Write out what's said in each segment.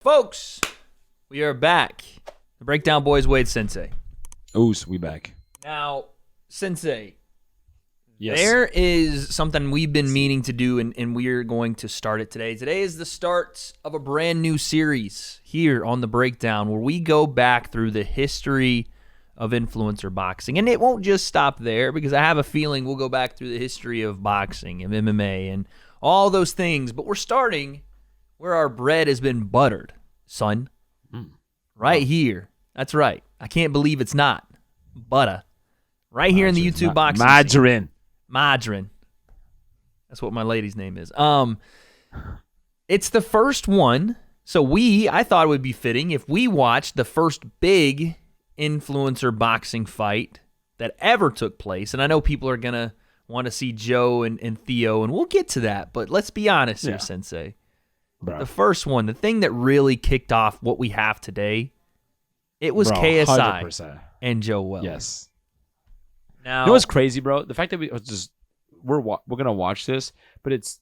Folks, we are back. The Breakdown Boys, Wade Sensei. Oos, we back. Now, Sensei, Yes. there is something we've been meaning to do, and we're going to start it today. Today is the start of a brand new series here on The Breakdown where we go back through the history of influencer boxing. And it won't just stop there because I have a feeling we'll go back through the history of boxing and MMA and all those things. But we're starting where our bread has been buttered, son. Right here. That's right. I can't believe it's not. Butter. Right here in the YouTube boxing Margarine. scene. Margarine. That's what my lady's name is. It's the first one. So I thought it would be fitting if we watched the first big influencer boxing fight that ever took place. And I know people are going to want to see Joe and Theo, and we'll get to that. But let's be honest here, Sensei. Bro. The first one, the thing that really kicked off what we have today, it was KSI 100%. and Joe Weller. Yes. Now, You know what's crazy, bro? The fact that we're gonna watch this, but it's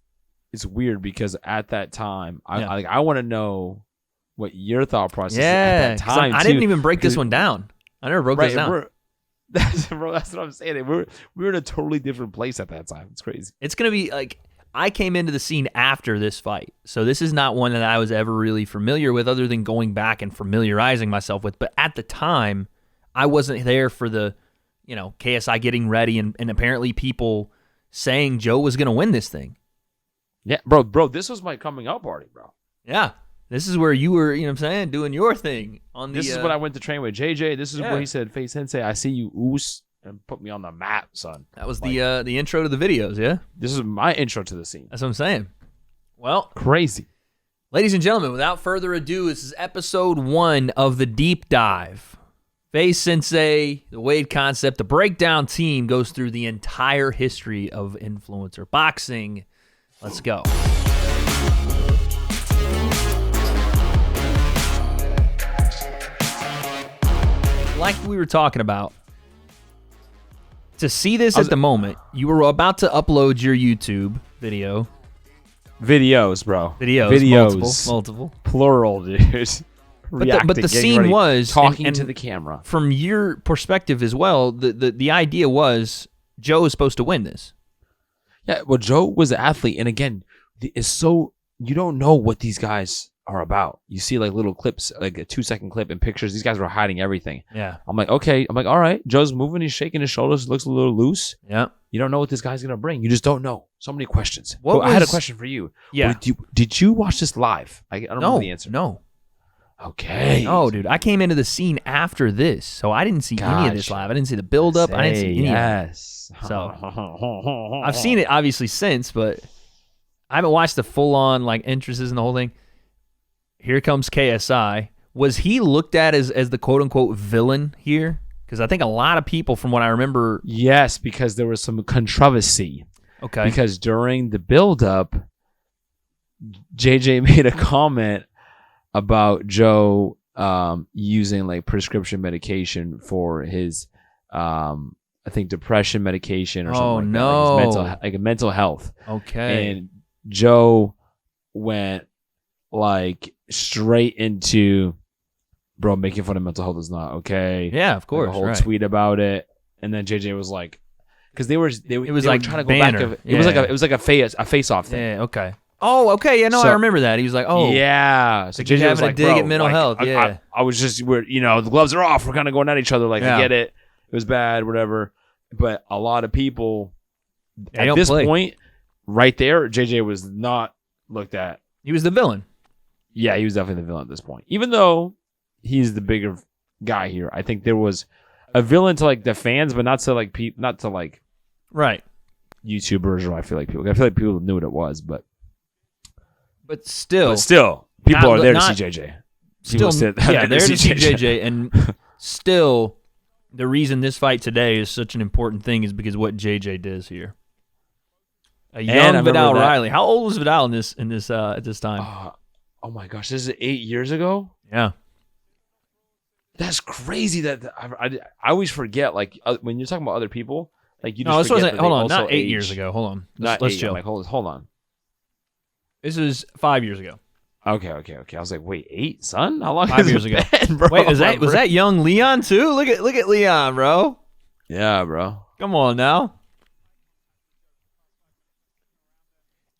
weird because at that time, I want to know what your thought process at that 'cause time. I didn't even break this one down. I never broke this down. That's what I'm saying. We were in a totally different place at that time. It's crazy. It's going to be like, I came into the scene after this fight. So this is not one that I was ever really familiar with other than going back and familiarizing myself with. But at the time, I wasn't there for the, KSI getting ready and apparently people saying Joe was going to win this thing. Yeah, bro, this was my coming out party, bro. Yeah. This is where you were, doing your thing on the. This is when I went to train with JJ. This is where he said, "Face Sensei, I see you, oos," and put me on the map, son. That was the intro to the videos, yeah? This is my intro to the scene. That's what I'm saying. Well, Crazy. ladies and gentlemen, without further ado, this is episode 1 of the deep dive. Face Sensei, the Wade Concept, the Breakdown team goes through the entire history of influencer boxing. Let's go. Like we were talking about, to see this at the moment, you were about to upload your YouTube video. Videos, bro. Videos. Multiple. Plural, dude. But the scene was talking and to the camera. From your perspective as well, the idea was Joe is supposed to win this. Yeah, well, Joe was an athlete, and again, it's so you don't know what these guys are about. You see like little clips, like a 2-second clip and pictures. These guys were hiding everything. Yeah. I'm like, okay. I'm like, all right. Joe's moving. He's shaking his shoulders. Looks a little loose. Yeah. You don't know what this guy's gonna bring. You just don't know. So many questions. I had a question for you. Yeah. Did you watch this live? I don't know the answer. No. Okay. No, dude. I came into the scene after this, so I didn't see any of this live. I didn't see the build-up. I didn't see any of it. So I've seen it obviously since, but I haven't watched the full-on entrances and the whole thing. Here comes KSI. Was he looked at as the quote-unquote villain here? Because I think a lot of people, from what I remember... Yes, because there was some controversy. Okay. Because during the build-up, JJ made a comment about Joe using prescription medication for his, I think, depression medication or something that. Like mental health. Okay. And Joe went straight into, bro, making fun of mental health is not okay. Yeah, of course. A whole tweet about it, and then JJ was like, because they were trying to go banner. back. It was like a face off thing. Yeah. Okay. Oh, okay. Yeah, no, I remember that. He was like, "Oh, yeah." So JJ was having like, a dig "Bro, at mental health." Yeah. I was just, the gloves are off. We're kind of going at each other. I get it. It was bad, whatever. But a lot of people at this point, right there, JJ was not looked at. He was the villain. Yeah, he was definitely the villain at this point. Even though he's the bigger guy here, I think there was a villain to the fans, but not to right YouTubers or I feel like people knew what it was, but still, people are there to see JJ. Still, there to see JJ, and still, the reason this fight today is such an important thing is because what JJ does here. A young Vidal Riley. How old was Vidal in this at this time? Oh my gosh, this is 8 years ago. Yeah, that's crazy. That I always forget. When you're talking about other people, you just this wasn't. Hold on, not age. 8 years ago. Hold on, Let's chill. Hold on. This is 5 years ago. Okay. I was like, wait, 8, son? How long 5 has years it ago. been, bro? Wait, was that young Leon too? Look at Leon, bro. Yeah, bro. Come on now.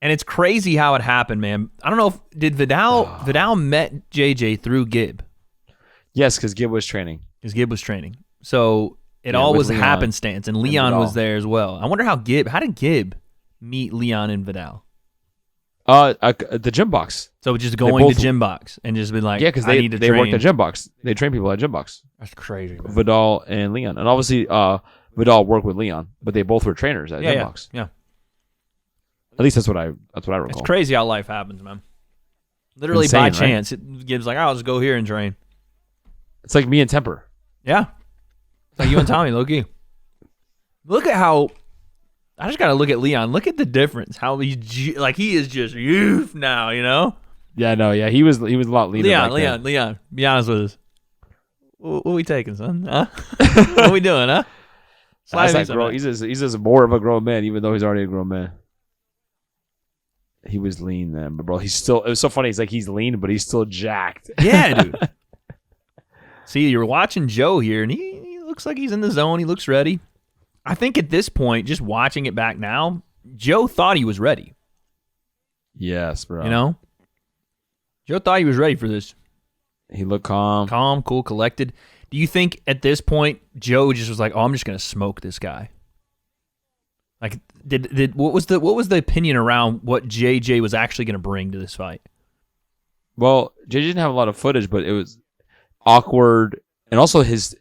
And it's crazy how it happened, man. I don't know did Vidal met JJ through Gib? Yes, because Gib was training. Because Gib was training. So it all was a happenstance, and Leon was there as well. I wonder how did Gib meet Leon and Vidal? The gym box. So just going to gym box and just been like, yeah, because they worked at gym box. They train people at gym box. That's crazy, man. Vidal and Leon, and obviously Vidal worked with Leon, but they both were trainers at gym box. Yeah. At least that's what I recall. It's crazy how life happens, man. Literally insane, by chance, right? Gib's like, I'll just go here and train. It's like me and Temper. Yeah. It's like you and Tommy, low-key. Look at how... I just got to look at Leon. Look at the difference. How he is just youth now, you know? Yeah, no, yeah. He was a lot leaner. Leon. Be honest with us. What are we taking, son? Huh? What are we doing, huh? That's like he's just more of a grown man, even though he's already a grown man. He was lean then, but bro, it was so funny. He's like, he's lean, but he's still jacked. Yeah, dude. See, you're watching Joe here, and he looks like he's in the zone. He looks ready. I think at this point, just watching it back now, Joe thought he was ready. Yes, bro. You know? Joe thought he was ready for this. He looked calm. Calm, cool, collected. Do you think at this point, Joe just was like, oh, I'm just going to smoke this guy? Like, what was the opinion around what JJ was actually going to bring to this fight? Well, JJ didn't have a lot of footage, but it was awkward, and also his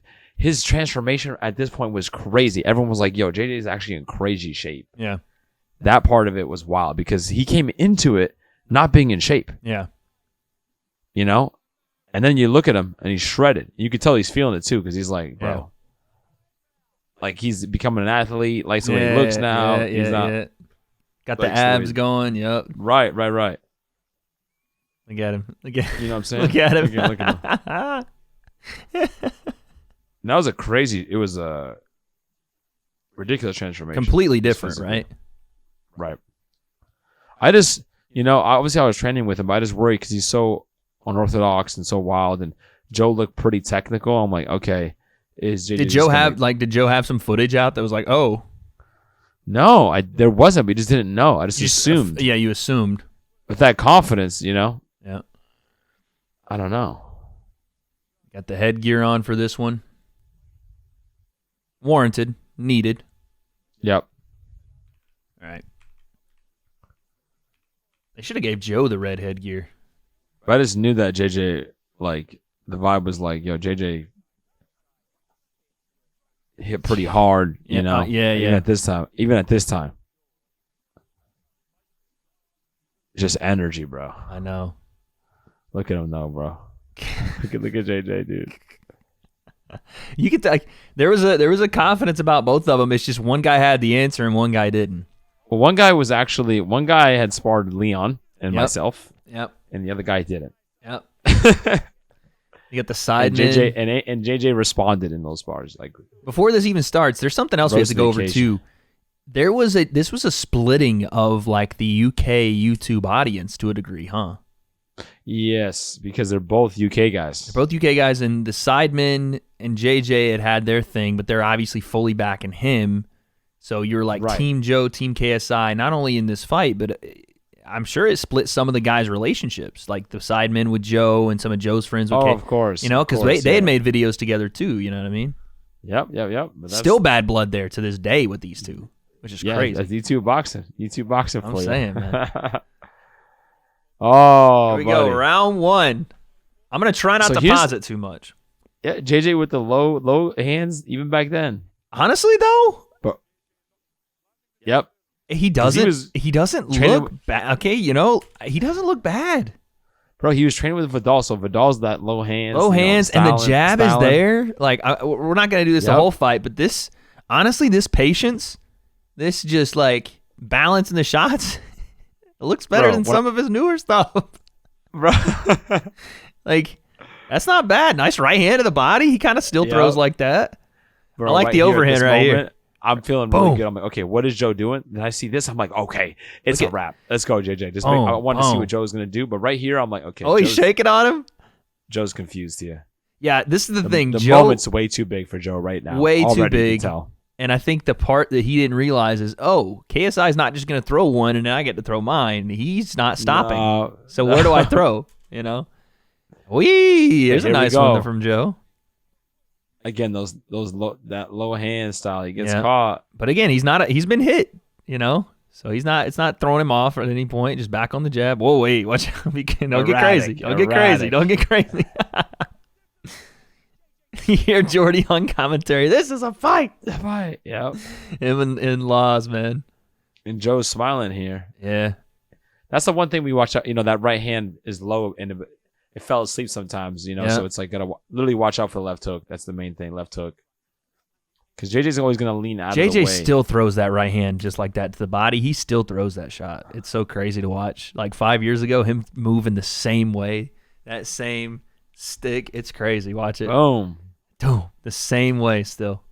transformation at this point was crazy. Everyone was like, "Yo, JJ is actually in crazy shape." Yeah, that part of it was wild because he came into it not being in shape. Yeah, you know, and then you look at him and he's shredded. You could tell he's feeling it too because he's like, bro. Yeah. Like he's becoming an athlete, like the way he looks now. He's not got the abs going. Yep. Right. Look at him. You know what I'm saying? Look at him. Look at him. That was it was a ridiculous transformation. Completely different, right? Right. I just, obviously I was training with him, but I just worry because he's so unorthodox and so wild, and Joe looked pretty technical. I'm like, okay. Did Joe have some footage out that was like, oh? No, there wasn't. We just didn't know. I just assumed. Yeah, you assumed. With that confidence, Yeah. I don't know. Got the headgear on for this one. Warranted. Needed. Yep. All right. They should have gave Joe the red headgear. But I just knew that JJ, the vibe was like, yo, JJ hit pretty hard, you know. Yeah. Even at this time. Just energy, bro. I know. Look at him though, bro. look at JJ, dude. You could there was a confidence about both of them. It's just one guy had the answer and one guy didn't. Well, one guy had sparred Leon and myself. Yep. And the other guy didn't. Yep. You got the side and JJ responded in those spars. Before this even starts, there's something else we have to go over too. This was a splitting of the UK YouTube audience to a degree, huh? Yes, because they're both UK guys. They're both UK guys, and the Sidemen and JJ had their thing, but they're obviously fully backing him. So you're Team Joe, Team KSI, not only in this fight, but I'm sure it split some of the guys' relationships, like the Sidemen with Joe and some of Joe's friends with of course. Because they had made videos together too, you know what I mean? Yep. But still bad blood there to this day with these two, which is crazy. That's YouTube boxing. YouTube boxing for you. I'm saying, man. Oh, here we go. Round one. I'm going to try not to pause it too much. Yeah, JJ with the low hands, even back then. Honestly, though? Yep. He doesn't look bad. Okay, he doesn't look bad. Bro, he was training with Vidal, so Vidal's that low hands. Low hands, and the jab is there. We're not going to do this the whole fight, but this patience, this just balance in the shots, it looks better than some of his newer stuff. Bro. That's not bad. Nice right hand to the body. He kind of still throws like that. Bro, I like the overhand right here. I'm feeling really good. I'm like, okay, what is Joe doing? Then I see this. I'm like, okay, it's a wrap. Let's go, JJ. I wanted to see what Joe's going to do. But right here, I'm like, okay. Oh, he's shaking on him? Joe's confused here. Yeah, this is the thing. The Joe, moment's way too big for Joe right now. Way Already too big. You can tell. And I think the part that he didn't realize is, KSI is not just going to throw one and then I get to throw mine. He's not stopping. No. So where do I throw? Wee! There's a nice one from Joe. Again, that low hand style, he gets caught. But again, he's been hit, so it's not throwing him off at any point. Just back on the jab. Whoa, wait, watch out! Don't get crazy. Don't get crazy. You hear Jordy on commentary. This is a fight. Yep. Him and Laws, man. And Joe's smiling here. Yeah. That's the one thing we watch out. That right hand is low and it fell asleep sometimes, so it's like gotta literally watch out for the left hook. That's the main thing, left hook. Because JJ's always gonna lean out of the way. JJ still throws that right hand just like that to the body. He still throws that shot. It's so crazy to watch. Like 5 years ago, him moving the same way, that same stick. It's crazy. Watch it. Boom. The same way still.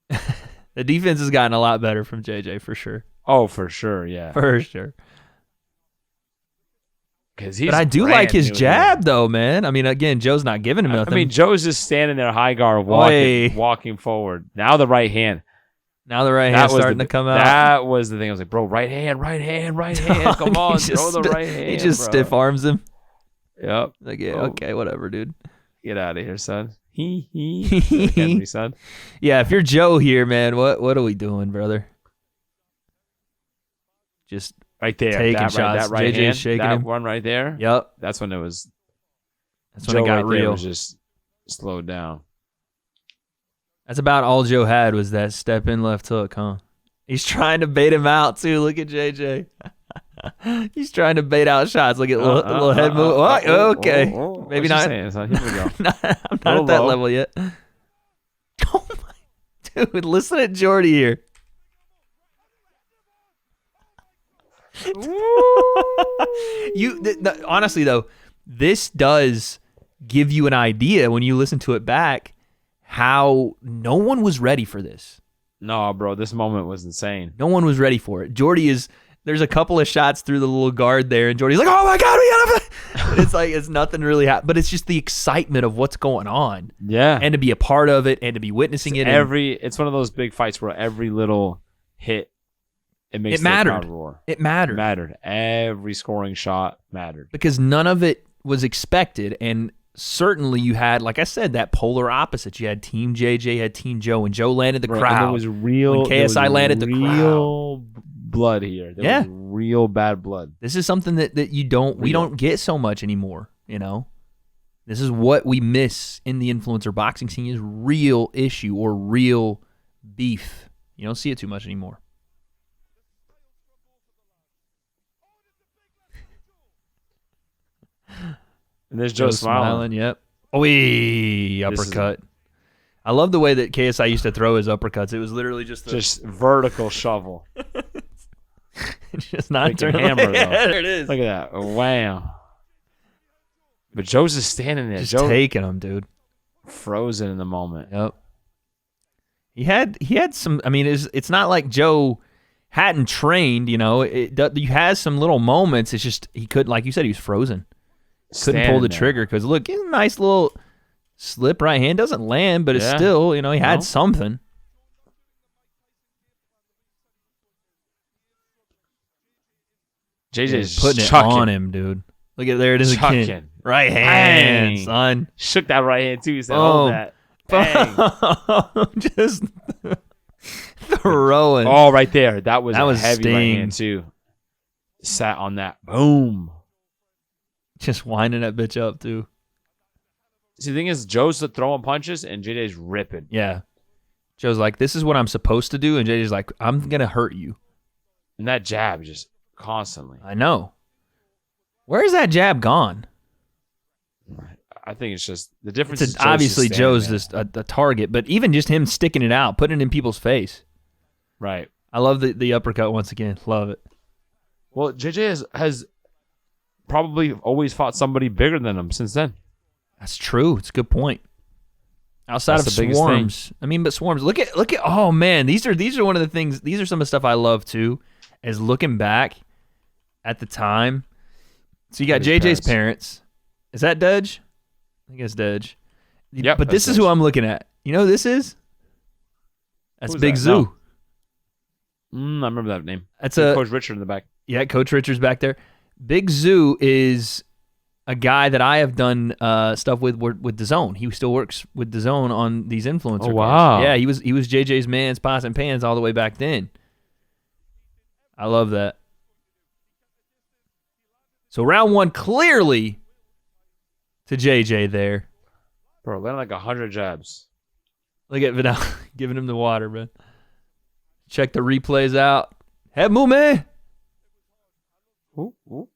The defense has gotten a lot better from JJ for sure. Oh, for sure, yeah. For sure. But I do like his jab, though, man. I mean, again, Joe's not giving him nothing. I mean, Joe's just standing there high guard, walking forward. Now the right hand. Hand's starting to come out. That was the thing. I was like, bro, right hand. Come on, throw the right hand. He just stiff arms him. Yep. Like, yeah, okay, whatever, dude. Get out of here, son. Henry, son. Yeah, if you're Joe here, man, what are we doing, brother? Just right there, taking shots. That right JJ's hand, shaking that him. one right there. Yep. That's when it was. That's when Joe it got real. Was just slowed down. That's about all Joe had was that step in left hook, huh? He's trying to bait him out too. Look at JJ. He's trying to bait out shots. Look at little head move. Okay, maybe not. Saying, son? Here we go. I'm not at that level yet. Oh my dude! Listen to Jordy here. Honestly though, this does give you an idea when you listen to it back how no one was ready for this. No, bro, this moment was insane. No one was ready for it. Jordy there's a couple of shots through the little guard there, and Jordy's like, "Oh my god, we got him!" It's like it's nothing really happened, but it's just the excitement of what's going on. Yeah, and to be a part of it and to be witnessing it. It's one of those big fights where every little hit. It mattered. The crowd roar. It mattered. It mattered. Every scoring shot mattered. Because none of it was expected. And certainly you had, like I said, that polar opposite. You had Team JJ, had Team Joe, and Joe landed the crowd. There was real. When KSI landed the crowd. Real blood here. There was real bad blood. This is something that we don't get so much anymore, This is what we miss in the influencer boxing scene is real issue or real beef. You don't see it too much anymore. And there's Joe smiling. Yep. Uppercut. I love the way that KSI used to throw his uppercuts. It was literally just vertical shovel. Just not turning hammer though. There it is. Look at that. Wow. But Joe's just standing there. Just Joe taking him, dude. Frozen in the moment. Yep. He had some. I mean, it's not like Joe hadn't trained. He has some little moments. It's just he couldn't, like you said, he was frozen. Couldn't pull the trigger because look, it's a nice little slip right hand. Doesn't land, but it's still, he had something. JJ's putting it on him, dude. Look at there it is again. Right hand, son. Shook that right hand too. He said, "Hold that." Bang. Just throwing. Oh, right there. That was a heavy sting. Right hand too. Sat on that. Boom. Just winding that bitch up, too. See, the thing is, Joe's throwing punches, and JJ's ripping. Yeah. Joe's like, this is what I'm supposed to do, and JJ's like, I'm going to hurt you. And that jab just constantly. I know. Where is that jab gone? I think it's just, the difference is obviously Joe's just a target, but even just him sticking it out, putting it in people's face. Right. I love the uppercut once again. Love it. Well, JJ has probably always fought somebody bigger than him since then. That's true. It's a good point. Outside That's of the biggest Swarms. I mean, but Swarms, look at oh man, these are one of the things, these are some of the stuff I love too, is looking back at the time. So you got JJ's parents. Is that Dudge? I think it's Dudge. Yep, but this is who I'm looking at. You know who this is? That's Big Zoo. No. I remember that name. That's Coach Richard in the back. Yeah, Coach Richard's back there. Big Zoo is a guy that I have done stuff with DAZN. He still works with DAZN on these influencer cars. Wow. Yeah, he was JJ's man's pots and pans all the way back then. I love that. So round one clearly to JJ there. Bro, landed like 100 jabs. Look at Vidal giving him the water, man. Check the replays out. Head move, man. Ooh.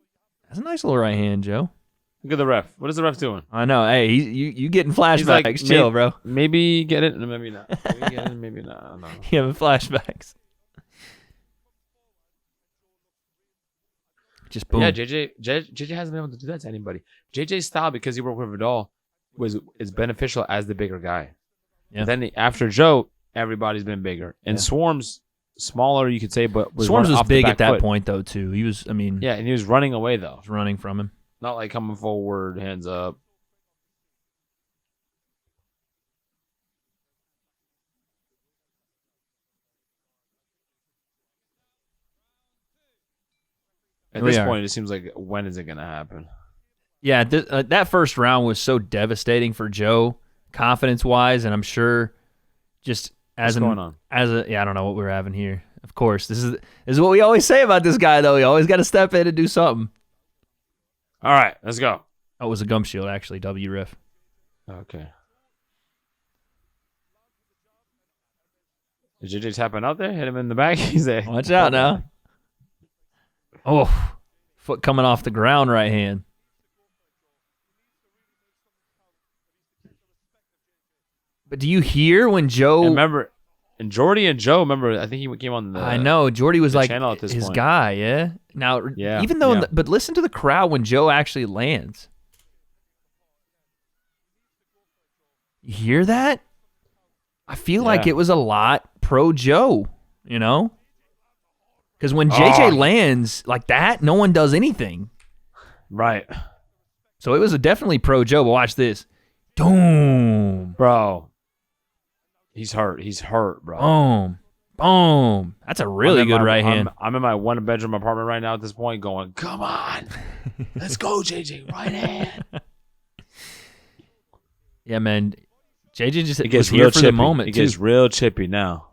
That's a nice little right hand, Joe. Look at the ref. What is the ref doing? I know. Hey, you getting flashbacks. Like, chill, bro. Maybe get it, and maybe not. Maybe get it, maybe not. I don't know. You having flashbacks. Just boom. Yeah, JJ hasn't been able to do that to anybody. JJ's style, because he worked with Vidal, is beneficial as the bigger guy. Yeah. Then after Joe, everybody's been bigger. And Swarms, smaller, you could say, but Swarms was big at that point, though, too. He was, I mean... Yeah, and he was running away, though. He was running from him. Not like coming forward, hands up. At this point, it seems like, when is it going to happen? Yeah, that first round was so devastating for Joe, confidence-wise, and I'm sure just as What's going on? I don't know what we're having here. Of course, this is what we always say about this guy, though. He always got to step in and do something. All right, let's go. Oh, it was a gum shield, actually. W ref. Okay. Is JJ tapping out there? Hit him in the back? He's there. Watch out now. Oh, foot coming off the ground, right hand. But do you hear when Joe... And Jordy and Joe, I think he came on the... I know. Jordy was like his point. guy, yeah? Now, even though... but listen to the crowd when Joe actually lands. You hear that? I feel like it was a lot pro Joe, you know? Because when JJ lands like that, no one does anything. Right. So it was definitely pro Joe, but watch this. Boom. Bro. He's hurt. He's hurt, bro. Boom. Boom. That's a really good right hand. I'm in my one-bedroom apartment right now at this point going, come on. Let's go, JJ. Right hand. Yeah, man. JJ just was here for the moment, It gets real chippy now.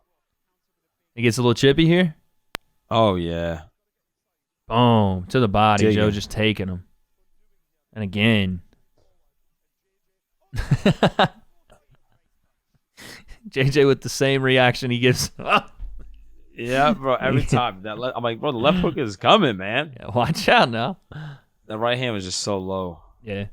It gets a little chippy here? Oh, yeah. Boom. To the body. Joe just taking him. And again. JJ with the same reaction he gives. Yeah, bro. Every time. I'm like, bro, the left hook is coming, man. Yeah, watch out now. That right hand was just so low. Yeah.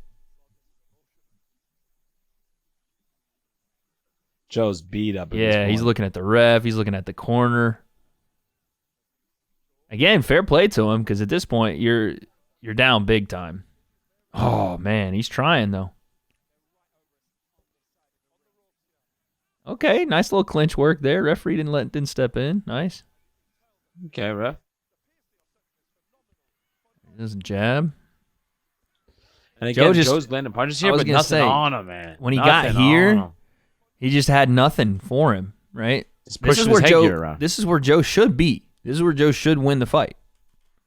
Joe's beat up. Yeah, he's looking at the ref. He's looking at the corner. Again, fair play to him, because at this point you're down big time. Oh man, he's trying though. Okay, nice little clinch work there. Referee didn't step in. Nice. Okay, ref. There's a jab. And again, Joe's landing punches here, but nothing on him, man. When he got here, he just had nothing for him, right? This is where Joe should be. This is where Joe should win the fight.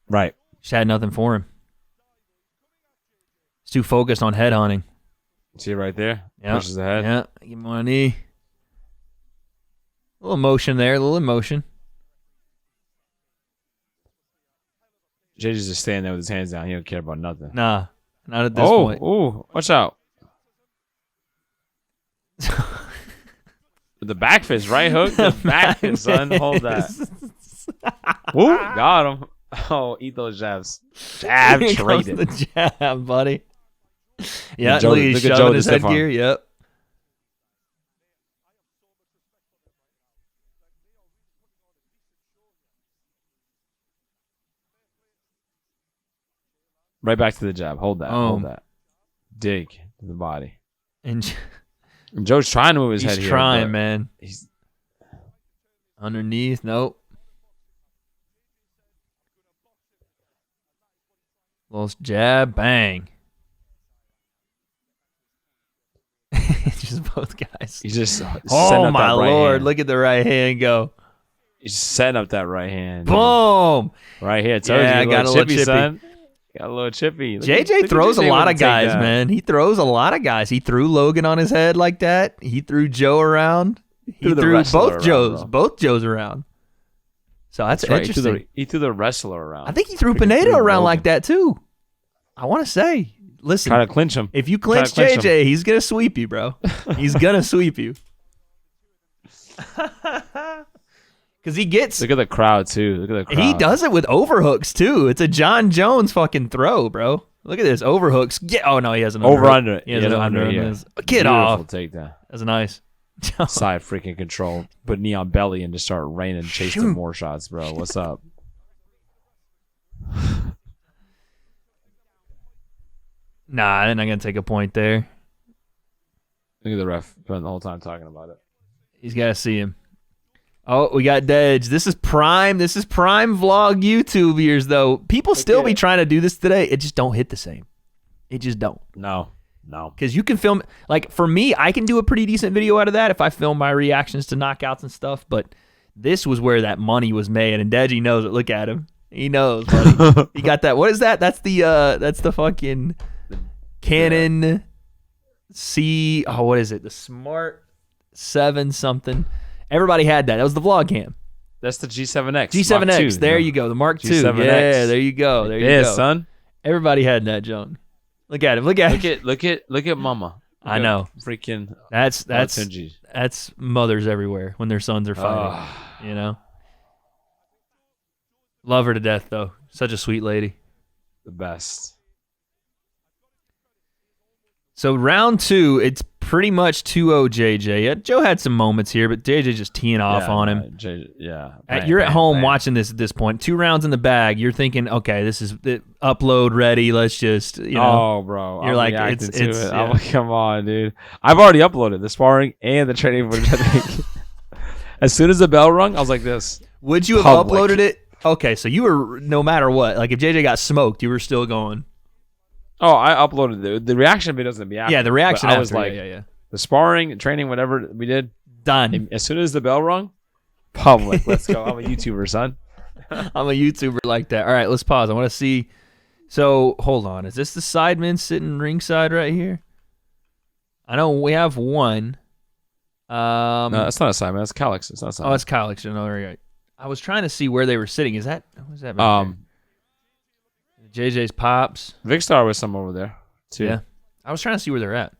Right. Just had nothing for him. He's too focused on head hunting. See it right there? Yeah. Pushes the head. Yeah. Give him one knee. A little emotion there. A little emotion. JJ's just standing there with his hands down. He don't care about nothing. Nah. Not at this point. Oh, watch out. The back fist, right hook. The back fist, son. Hold that. Woo, got him. Oh, eat those jabs. Jab traded. The jab, buddy. Yeah, look at Joe his headgear. Yep. Right back to the jab. Hold that. Hold that. Dig to the body. And Joe's trying to move his head here. He's trying, man. He's underneath. Nope. Little jab, bang. Just both guys. He's just oh my lord! Look at the right hand go. He's setting up that right hand. Boom! Right here. Yeah, I got a little chippy. Son. Got a little chippy. JJ throws a lot of guys, man. He throws a lot of guys. He threw Logan on his head like that. He threw Joe around. He threw both Joes around. So that's interesting. Right. He threw the wrestler around. I think he threw Pinedo around like that too. I want to say, listen, try to clinch him. If you clinch JJ, he's gonna sweep you, bro. He's gonna sweep you. Because he gets. Look at the crowd too. Look at the crowd. He does it with overhooks too. It's a John Jones fucking throw, bro. Look at this overhooks. Oh no, he has an over under. He has an under. Yeah. Get off. Take that. That's nice. Side freaking control. Put knee on belly and just start raining. Chase some more shots, bro. What's up? Nah, they're not gonna take a point there. Look at the ref spending the whole time talking about it. He's got to see him. Oh, we got Dej. This is prime vlog YouTubers, though. People still be trying to do this today. It just don't hit the same. It just don't. No. Because you can film, like for me, I can do a pretty decent video out of that if I film my reactions to knockouts and stuff. But this was where that money was made, and Deji knows it. Look at him. He knows, buddy. He got that. What is that? That's the fucking Canon C. Oh, what is it? The Smart 7 something. Everybody had that. That was the vlog cam. That's the G7X. G7X. There you go. The Mark II. G7X. Yeah, there you go. There you go. Yeah, son. Everybody had that junk. Look at him. Look at mama. I know. Freaking. That's mothers everywhere when their sons are fighting. You know. Love her to death though. Such a sweet lady. The best. So round 2, it's pretty much 2-0 JJ. Yeah, Joe had some moments here, but JJ just teeing off on him. You're at home watching this at this point. 2 rounds in the bag. You're thinking, okay, this is upload ready. Let's just, you know. Oh, bro. You're like, it's yeah. I'm like, come on, dude. I've already uploaded the sparring and the training footage. I think. As soon as the bell rung, I was like this. Would you have uploaded it? Okay, so you were, no matter what, like if JJ got smoked, you were still going. Oh, I uploaded the reaction videos to be after. Yeah, the reaction. I was like, the sparring, training, whatever we did, done. As soon as the bell rung, public. Let's go. I'm a YouTuber, son. I'm a YouTuber like that. All right, let's pause. I want to see. So hold on. Is this the sideman sitting ringside right here? I know we have one. No, that's not a sideman. That's Calix. It's not a sideman. Oh, it's Calix. No, right. I was trying to see where they were sitting. Is that? Was that? Right there? JJ's pops. Vicstar was some over there too. Yeah, I was trying to see where they're at.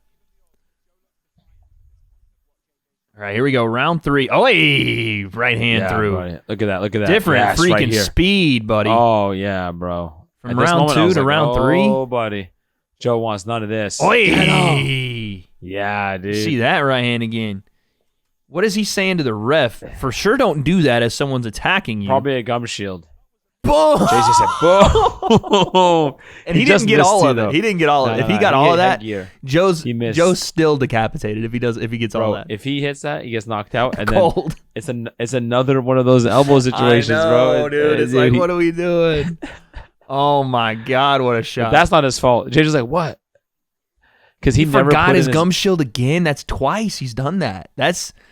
All right, here we go. Round 3. Oh, hey, right hand through. Buddy. Look at that. Look at that. Different freaking speed, buddy. Oh yeah, bro. From round 2 to round 3. Oh, buddy. Joe wants none of this. Oh, yeah, dude. See that right hand again. What is he saying to the ref? For sure, don't do that as someone's attacking you. Probably a gum shield. Boom! JJ said, boom! And he didn't get all of it. He didn't get all of it. If he got all of that, Joe's still decapitated if he gets all of that. If he hits that, he gets knocked out. And cold. Then it's another one of those elbow situations, I know, bro. Dude, it's like, what are we doing? Oh my God, what a shot! But that's not his fault. JJ's like, what? Because he never forgot his gum shield again. That's twice he's done that.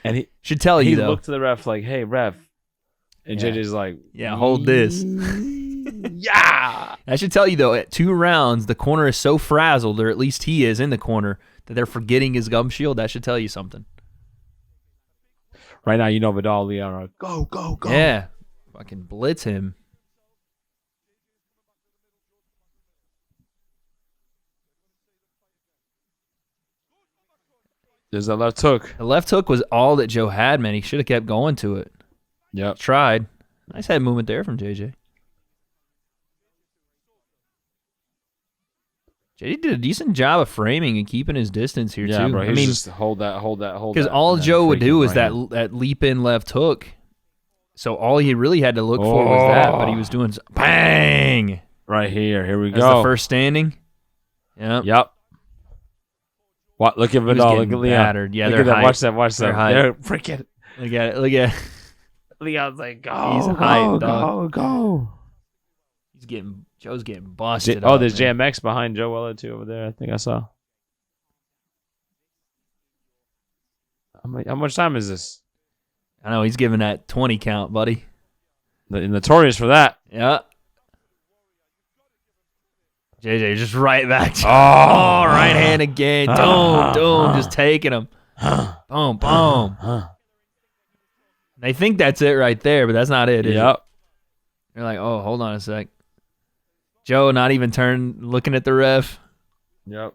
He should tell you though. He looked to the ref like, hey, ref. And JJ's like, hold this. Yeah. I should tell you, though, at 2 rounds, the corner is so frazzled, or at least he is in the corner, that they're forgetting his gum shield. That should tell you something. Right now, you know Vidal, Leon are like, go, go, go. Yeah. Fucking blitz him. There's that left hook. The left hook was all that Joe had, man. He should have kept going to it. Yep. Tried. Nice head movement there from JJ. JJ did a decent job of framing and keeping his distance here, too. Yeah, bro. Just hold that. Because all Joe would do is that leap in left hook. So all he really had to look for was that, but he was doing bang! Right here. Here we go. That's the first standing. Yep. What? Look at Vidal. Look at Leon. Battered. Yeah, look they're at that. Watch that. They're freaking. Look at it. Look at it. Leon's like, go, He's go, hyped, dog. go. Joe's getting busted. There's JMX behind Joe Weller too over there. I think I saw. How much time is this? I know he's giving that 20 count, buddy. Notorious for that. Yeah. JJ just right back. Oh, right hand again. Boom, just taking him. Boom, boom. They think that's it right there, but that's not it. Yep. They're like, oh, hold on a sec. Joe not even looking at the ref. Yep.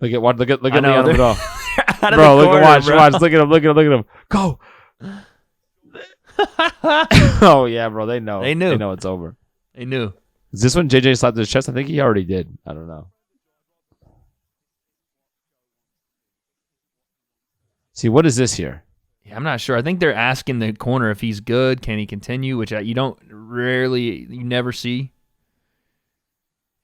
Look at Leon Vidal. Bro, watch. Look at him. Go. Oh yeah, bro. They know. They knew. They know it's over. They knew. Is this when JJ slapped his chest? I think he already did. I don't know. See, what is this here? Yeah, I'm not sure. I think they're asking the corner if he's good. Can he continue? Which you never see.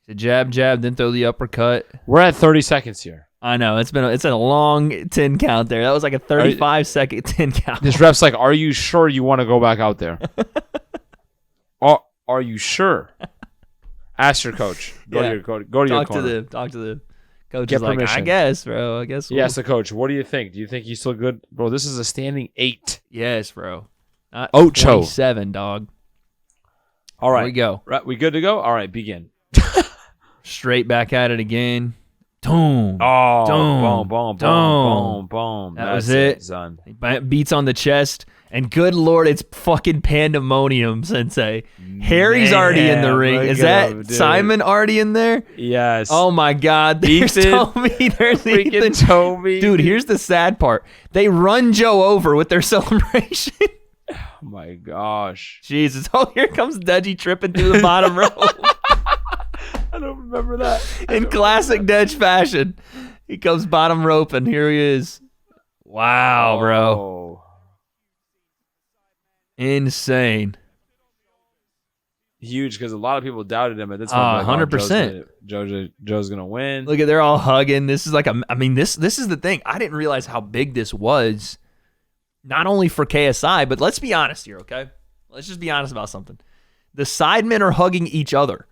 The jab, then throw the uppercut. We're at 30 seconds here. I know. It's a long 10 count there. That was like a 35-second 10 count. This ref's like, are you sure you want to go back out there? Are you sure? Ask your coach. Go to your corner. Talk to the coach. Get is like, permission. I guess, bro. I guess. Yes, the coach. What do you think? Do you think he's still good? Bro, this is a standing 8. Yes, bro. Not Ocho. 27, dog. All right. Here we go. Right, we good to go? All right, begin. Straight back at it again. Boom. Oh, boom. That was it. Son. Beats on the chest. And good Lord, it's fucking pandemonium, Sensei. Harry's already in the ring. Is that Simon already in there? Yes. Oh, my God. There's Toby. There's Ethan. Toby. Dude, here's the sad part. They run Joe over with their celebration. Oh, my gosh. Jesus. Oh, here comes Deji tripping through the bottom rope. I don't remember that. In classic Dej fashion. He comes bottom rope, and here he is. Wow, bro. Insane. Huge, because a lot of people doubted him at this point. 100%. Joe's gonna win. Look at, they're all hugging. This is like this is the thing. I didn't realize how big this was, not only for KSI, but let's be honest here, okay? Let's just be honest about something. The sidemen are hugging each other.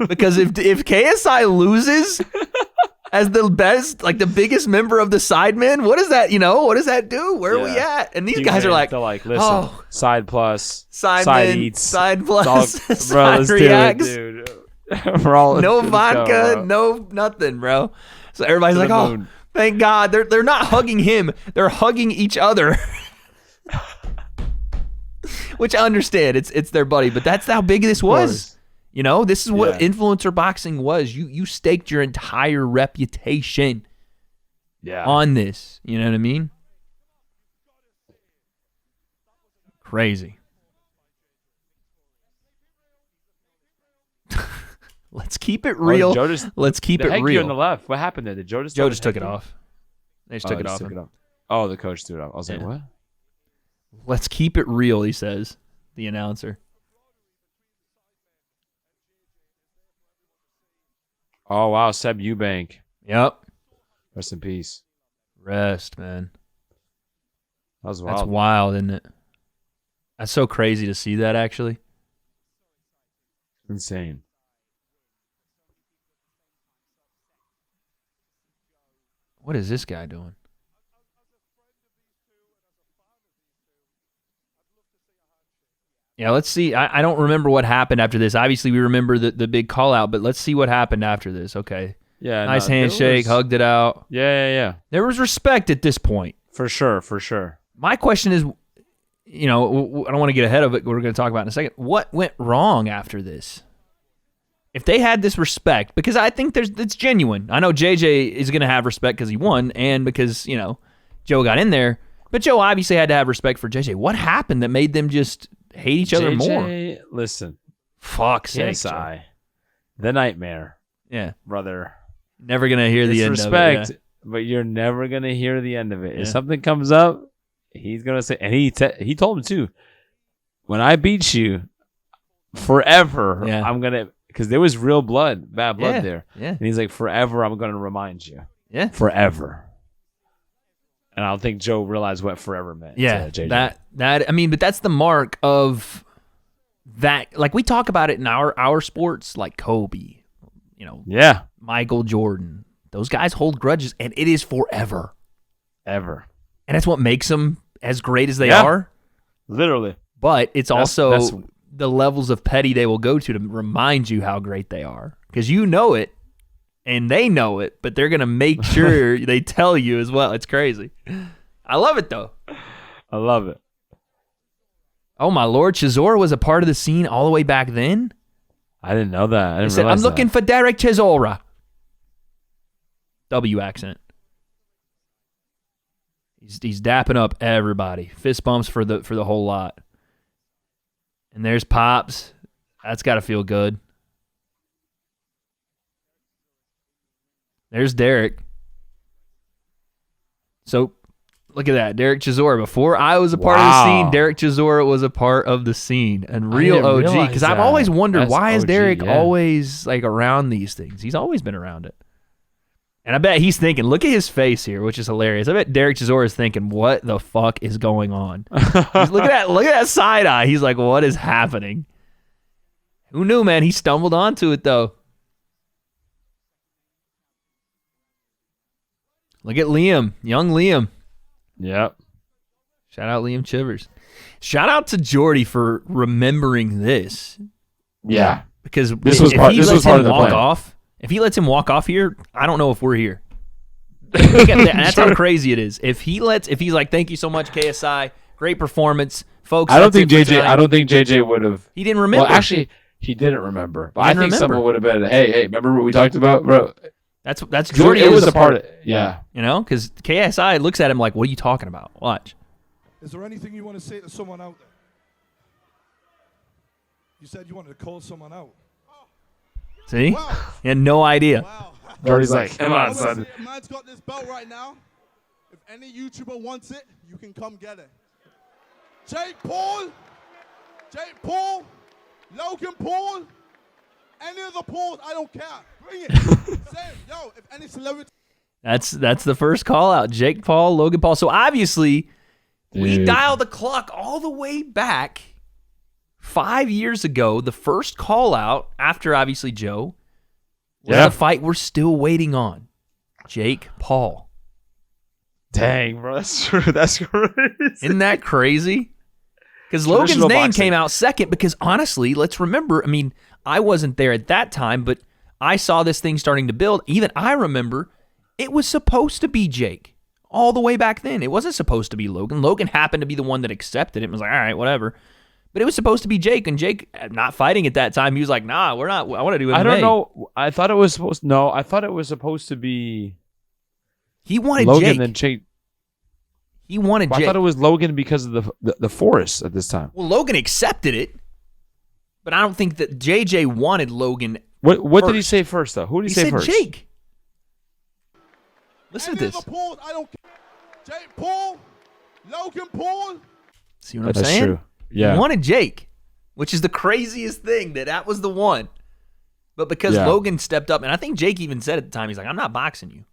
Because if KSI loses as the best, like the biggest member of the sidemen, what does that do? Where are we at? And these guys are like, they're like, listen, side plus, side eats, side plus, side reacts. Dude. We're all no vodka, no nothing, bro. So everybody's like, oh, thank God. They're not hugging him. They're hugging each other. Which I understand. It's their buddy, but that's how big this was. You know, this is what influencer boxing was. You staked your entire reputation on this. You know what I mean? Crazy. Let's keep it real. Let's keep it real. On the left. What happened there? Did Joe just? Joe just took it off. They just took it off. Oh, the coach threw it off. I was like, what? Let's keep it real, he says, the announcer. Oh, wow. Seb Eubank. Yep. Rest in peace. Rest, man. That was wild. That's wild, isn't it? That's so crazy to see that, actually. Insane. What is this guy doing? Yeah, let's see. I don't remember what happened after this. Obviously, we remember the big call out, but let's see what happened after this. Okay. Yeah. Nice handshake, hugged it out. Yeah. There was respect at this point. For sure. My question is, I don't want to get ahead of it. We're going to talk about it in a second. What went wrong after this? If they had this respect, because I think it's genuine. I know JJ is going to have respect because he won and because, Joe got in there. But Joe obviously had to have respect for JJ. What happened that made them just hate each other more? Listen. Fuck's sake. KSI. The nightmare. Yeah. Brother. Never going to hear the end respect, of it. Yeah. But you're never going to hear the end of it. Yeah. If something comes up, he's going to say, and he told him too, when I beat you forever, I'm going to because there was real bad blood Yeah, there. yeah. And he's like, forever, I'm going to remind you. Yeah. Forever. And I don't think Joe realized what forever meant. Yeah, to JJ. but that's the mark of that. Like we talk about it in our sports, like Kobe, Yeah. Michael Jordan. Those guys hold grudges, and it is forever. Ever. And that's what makes them as great as they Yeah. are. Literally. But it's That's- also the levels of petty they will go to remind you how great they are. Because you know it, and they know it, but they're going to make sure they tell you as well. It's crazy. I love it, though. I love it. Oh, my Lord. Chisora was a part of the scene all the way back then? I didn't know that. I He didn't said, I'm realize looking that. for Derek Chisora. W accent. He's dapping up everybody. Fist bumps for the whole lot. And there's Pops. That's got to feel good. There's Derek. So, look at that. Derek Chisora. Before I was a part of the scene, Derek Chisora was a part of the scene. And real OG. Because I've always wondered, why is Derek always like around these things? He's always been around it. And I bet he's thinking, look at his face here, which is hilarious. I bet Derek Chisora is thinking, what the fuck is going on? Look at that side eye. He's like, what is happening? Who knew, man? He stumbled onto it, though. Look at Liam, young Liam. Yep. Shout out Liam Chivers. Shout out to Jordy for remembering this. Yeah. Because This was part of the plan. If he lets him walk off here, I don't know if we're here. That's how crazy it is. If he's like, thank you so much, KSI, great performance, folks. I don't think JJ would have. He didn't remember. Well, actually, he didn't remember. But I think remember. someone would have been, hey, remember what we talked about, bro? That's Jordy. It was a part of it. Yeah. Because KSI looks at him like, what are you talking about? Watch. Is there anything you want to say to someone out there? You said you wanted to call someone out. See? Wow. He had no idea. Wow. Jordy's like, come on, son. Man's got this belt right now. If any YouTuber wants it, you can come get it. Jake Paul, Logan Paul, any of the Pauls, I don't care. Bring it. Same. Yo, if any celebrity. That's the first call out. Jake Paul, Logan Paul. So obviously, we Dude. dial the clock all the way back 5 years ago. The first call out after obviously Joe was the fight we're still waiting on. Jake Paul. Dang, bro, that's true. That's crazy. Isn't that crazy? Because Logan's Traditional name boxing. came out second because honestly, let's remember, I mean, I wasn't there at that time, but I saw this thing starting to build. Even I remember it was supposed to be Jake all the way back then. It wasn't supposed to be Logan. Logan happened to be the one that accepted it and was like, all right, whatever. But it was supposed to be Jake, and Jake, not fighting at that time, he was like, nah, we're not. I want to do MMA. I don't know. I thought it was supposed to be He wanted Logan Jake. and Jake. He wanted Well, Jake. I thought it was Logan because of the forest at this time. Well, Logan accepted it, but I don't think that JJ wanted Logan. What did he first. say first, though? Who did he He say said first? Jake. Listen Any to of this. the Pauls, I don't care. Jake Paul, Logan Paul. See what I'm That's saying? true. Yeah. He wanted Jake, which is the craziest thing that was the one. But because Yeah. Logan stepped up, and I think Jake even said at the time, he's like, I'm not boxing you.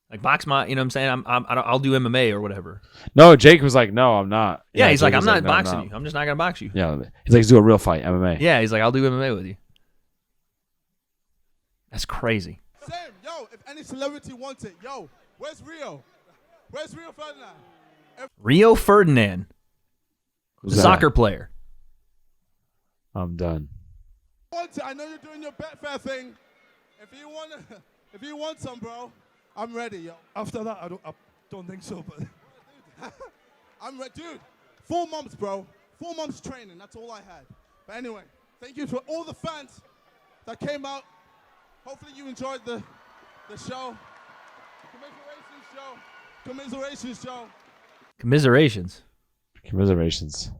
Like, box my, you know what I'm saying? I'll do MMA or whatever. No, Jake was like, no, I'm not. Yeah, he's Jake like, I'm was not no, boxing you. I'm just not going to box you. Yeah, he's like, let's do a real fight, MMA. Yeah, he's like, I'll do MMA with you. That's crazy. Same. Yo, if any celebrity wants it, yo, where's Rio? Where's Rio Ferdinand? Rio Ferdinand, Who's the that? soccer player. I'm done. Wants it. I know you're doing your Betfair thing. If you want some, bro, I'm ready, yo. After that, I don't think so, but I'm ready, dude. 4 months, bro. 4 months training. That's all I had. But anyway, thank you for all the fans that came out. Hopefully you enjoyed the show. Commiserations show. Commiserations. Commiserations.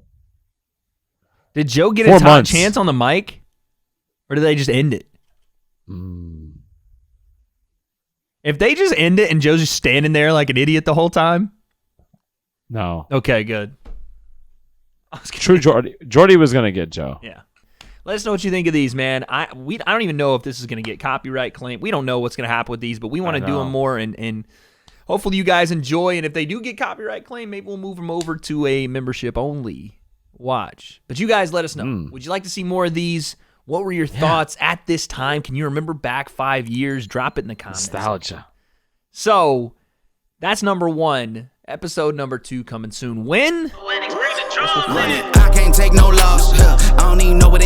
Did Joe get 4 a months. chance on the mic? Or did they just end it? If they just end it and Joe's just standing there like an idiot the whole time? No. Okay, good. True Jordy was going to get Joe. Yeah. Let us know what you think of these, man. I don't even know if this is going to get copyright claim. We don't know what's going to happen with these, but we want to do them more, and hopefully you guys enjoy. And if they do get copyright claim, maybe we'll move them over to a membership-only watch. But you guys let us know. Would you like to see more of these? What were your thoughts at this time? Can you remember back 5 years? Drop it in the comments. Nostalgia. So that's number 1. Episode number 2 coming soon. When? I can't take no loss. I don't even know what it